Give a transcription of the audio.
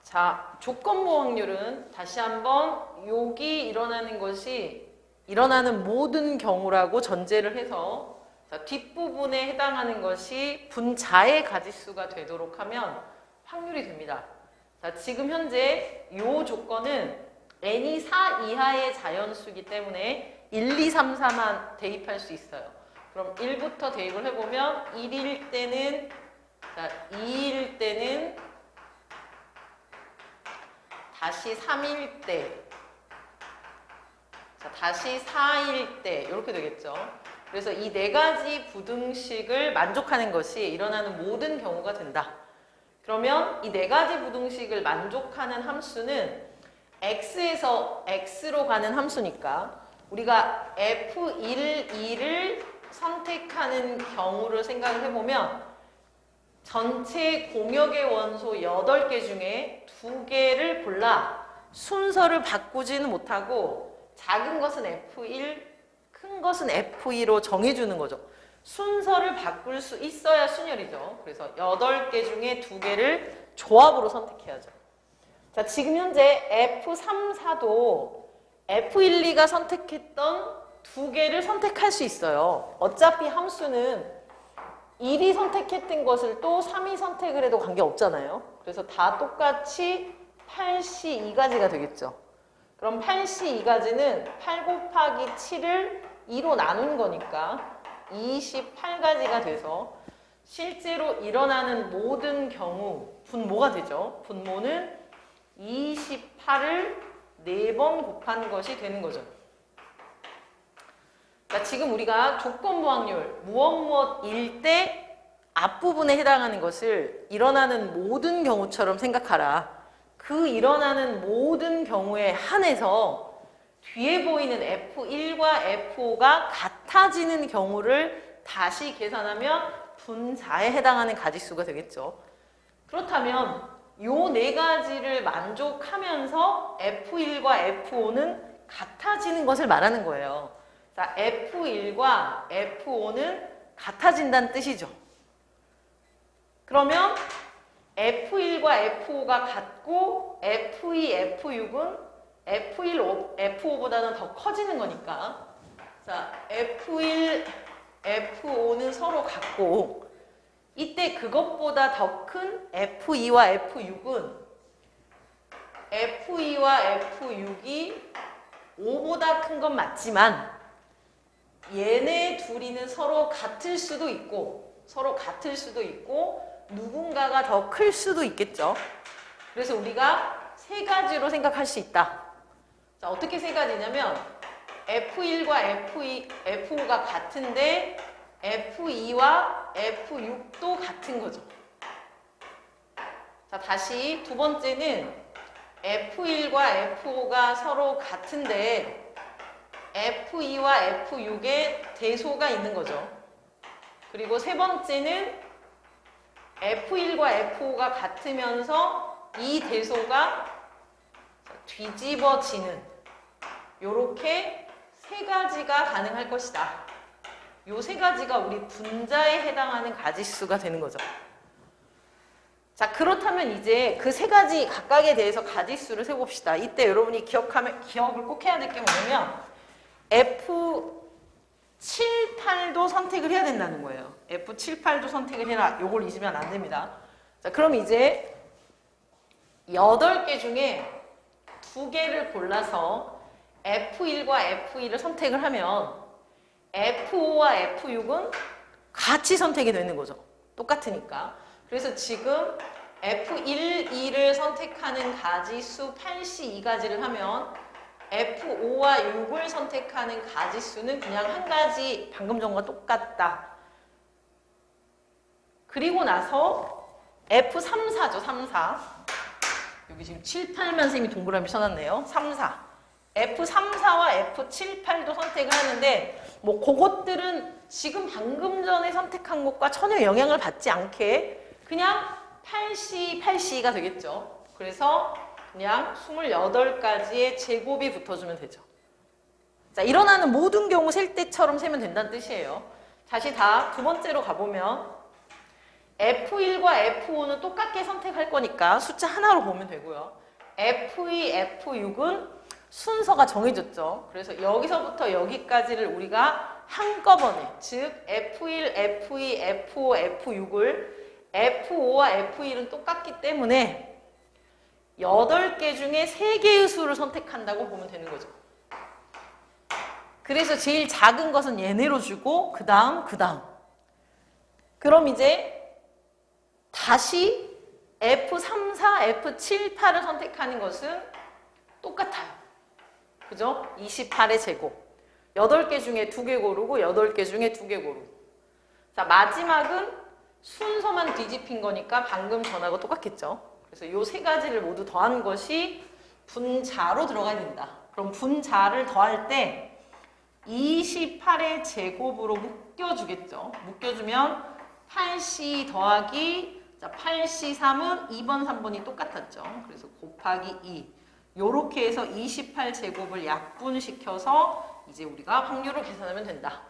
자, 조건부 확률은 다시 한번 여기 일어나는 것이 일어나는 모든 경우라고 전제를 해서 자, 뒷부분에 해당하는 것이 분자의 가지수가 되도록 하면 확률이 됩니다. 자, 지금 현재 이 조건은 n이 4 이하의 자연수이기 때문에 1, 2, 3, 4만 대입할 수 있어요. 그럼 1부터 대입을 해보면 1일 때는, 자, 2일 때는, 다시 3일 때, 자, 다시 4일 때, 이렇게 되겠죠. 그래서 이 네 가지 부등식을 만족하는 것이 일어나는 모든 경우가 된다. 그러면 이 네 가지 부등식을 만족하는 함수는 x에서 x로 가는 함수니까 우리가 f1, 2를 선택하는 경우를 생각을 해보면 전체 공역의 원소 8개 중에 2개를 골라 순서를 바꾸지는 못하고 작은 것은 F1, 큰 것은 F2로 정해주는 거죠. 순서를 바꿀 수 있어야 순열이죠. 그래서 8개 중에 2개를 조합으로 선택해야죠. 자, 지금 현재 F3, 4도 F1, 2가 선택했던 2개를 선택할 수 있어요. 어차피 함수는 1이 선택했던 것을 또 3이 선택을 해도 관계없잖아요. 그래서 다 똑같이 8C 2가지가 되겠죠. 그럼 8C 2가지는 8 곱하기 7을 2로 나눈 거니까 28가지가 돼서 실제로 일어나는 모든 경우 분모가 되죠. 분모는 28을 4번 곱한 것이 되는 거죠. 그러니까 지금 우리가 조건부 확률 무엇무엇일 때 앞부분에 해당하는 것을 일어나는 모든 경우처럼 생각하라. 그 일어나는 모든 경우에 한해서 뒤에 보이는 F1과 F5가 같아지는 경우를 다시 계산하면 분자에 해당하는 가지수가 되겠죠. 그렇다면 요 네 가지를 만족하면서 F1과 F5는 같아지는 것을 말하는 거예요. 자, F1과 F5는 같아진다는 뜻이죠. 그러면 F1과 F5가 같고 F2, F6은 F1, F5보다는 더 커지는 거니까 자, F1, F5는 서로 같고 이때 그것보다 더 큰 F2와 F6은 F2와 F6이 5보다 큰 건 맞지만 얘네 둘이는 서로 같을 수도 있고 누군가가 더 클 수도 있겠죠. 그래서 우리가 세 가지로 생각할 수 있다. 자, 어떻게 세 가지냐면 F1과 F5가 같은데 F2와 F6도 같은 거죠. 자, 다시 두 번째는 F1과 F5가 서로 같은데 F2와 F6에 대소가 있는 거죠. 그리고 세 번째는 F1과 F5가 같으면서 이 대소가 뒤집어지는 요렇게 세 가지가 가능할 것이다. 요 세 가지가 우리 분자에 해당하는 가지수가 되는 거죠. 자, 그렇다면 이제 그 세 가지 각각에 대해서 가지수를 세봅시다. 이때 여러분이 기억을 꼭 해야 될 게 뭐냐면 F7, 8도 선택을 해야 된다는 거예요. F7, 8도 선택을 해라. 요걸 잊으면 안 됩니다. 자, 그럼 이제 8개 중에 2개를 골라서 F1과 F2를 선택을 하면 F5와 F6은 같이 선택이 되는 거죠. 똑같으니까. 그래서 지금 F1, 2를 선택하는 가지수 8C 2가지를 하면 F5와 6을 선택하는 가지수는 그냥 한 가지 방금 전과 똑같다. 그리고 나서 F3, 4죠. 3, 4. 여기 지금 7, 8만 선생님이 동그라미 써놨네요. 3, 4. F3, 4와 F7, 8도 선택을 하는데 뭐 그것들은 지금 방금 전에 선택한 것과 전혀 영향을 받지 않게 그냥 8C, 8C가 되겠죠. 그래서 그냥 28가지의 제곱이 붙어주면 되죠. 자, 일어나는 모든 경우 셀 때처럼 세면 된다는 뜻이에요. 다시 다 두 번째로 가보면 F1과 F5는 똑같게 선택할 거니까 숫자 하나로 보면 되고요. F2, F6은 순서가 정해졌죠. 그래서 여기서부터 여기까지를 우리가 한꺼번에, 즉 F1, F2, F5, F6을 F5와 F1은 똑같기 때문에 8개 중에 3개의 수를 선택한다고 보면 되는 거죠. 그래서 제일 작은 것은 얘네로 주고 그 다음. 그럼 이제 다시 F3, 4, F7, 8을 선택하는 것은 똑같아요. 그죠? 28의 제곱. 8개 중에 2개 고르고 8개 중에 2개 고르고. 자, 마지막은 순서만 뒤집힌 거니까 방금 전하고 똑같겠죠? 그래서 이 3가지를 모두 더한 것이 분자로 들어가야 된다. 그럼 분자를 더할 때 28의 제곱으로 묶여주겠죠? 묶여주면 8C 더하기, 자, 8C3은 2번, 3번이 똑같았죠? 그래서 곱하기 2. 요렇게 해서 28제곱을 약분시켜서 이제 우리가 확률을 계산하면 된다.